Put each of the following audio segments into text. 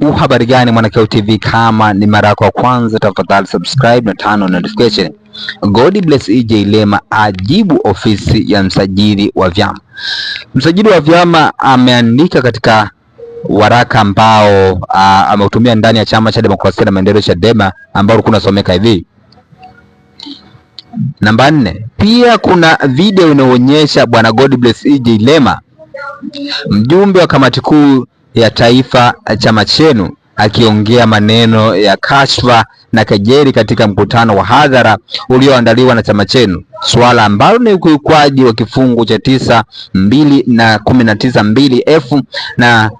Habari gani Mwanakyao TV, kama ni mara yako ya kwanza tafadhali subscribe na turn on notification. Godbless EJ Lema ajibu ofisi ya msajili wa vyama. Msajili wa vyama ameandika katika waraka ambao ameutumia ndani ya Chama cha Demokrasia na Maendeleo Chadema, ambao unasomeka hivi: namba 4, pia kuna video inaonyesha bwana Godbless EJ Lema, mjumbe wa kamati kuu ya taifa chama chenu, akiongea maneno ya kashfa na kejeli katika mkutano wa hadhara ulioandaliwa na chama chenu, swala ambalo ni ukiukwaji wa kifungu cha 9(2) na 19(2)(f) na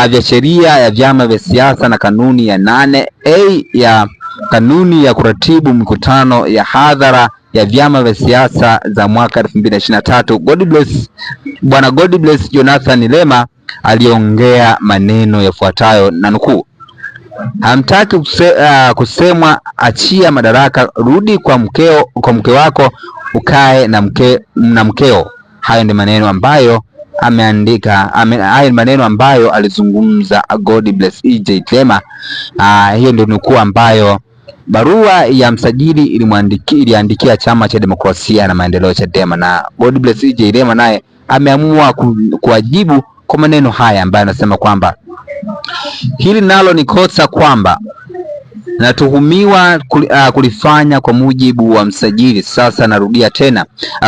vya sheria ya vyama vya siasa na kanuni ya 8(a) ya kanuni ya kuratibu mikutano ya hadhara ya vyama vya siasa za mwaka 2023. Bwana Godbless Jonathan Lema aliongea maneno yafuatayo na nukuu: hamtaki kusemwa achia madaraka, rudi kwa mke wako, ukae na mkeo. Hayo ni maneno ambayo ameandika, hayo ni maneno ambayo alizungumza Godbless EJ Lema. Hiyo ndio nukuu ambayo barua ya msajili iliandikia Chama cha Demokrasia na Maendeleo Chadema, na Godbless EJ Lema naye ameamua kuwajibu kwa maneno haya ambayo anasema kwamba hili nalo ni kosa, kwamba natuhumiwa kulifanya kwa mujibu wa msajili. Sasa narudia tena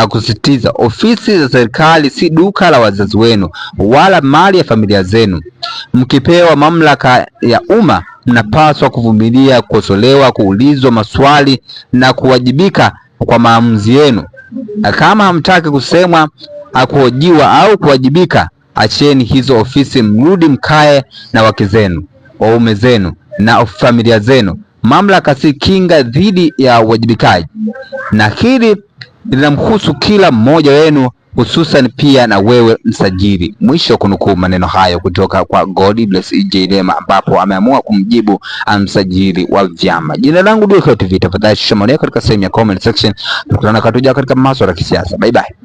kusisitiza, ofisi za serikali si duka la wazazi wenu wala mali ya familia zenu. Mkipewa mamlaka ya umma, mnapaswa kuvumilia kukosolewa, kuulizwa maswali na kuwajibika kwa maamuzi yenu. Kama hamtaki kusemwa, kuhojiwa au kuwajibika, acheni hizo ofisi, mrudi mkae na wake zenu, waume zenu na familia zenu. Mamlaka si kinga dhidi ya uwajibikaji, na hili linamhusu kila mmoja wenu, hususan pia na wewe msajili. Mwisho kunukuu maneno hayo kutoka kwa Godbless EJ Lema, ambapo ameamua kumjibu msajili wa vyama. Jina langu Mwanakyao TV, tafadhali shusha maoni katika sehemu ya comment section. Tukutana katika masuala ya kisiasa. Bye bye.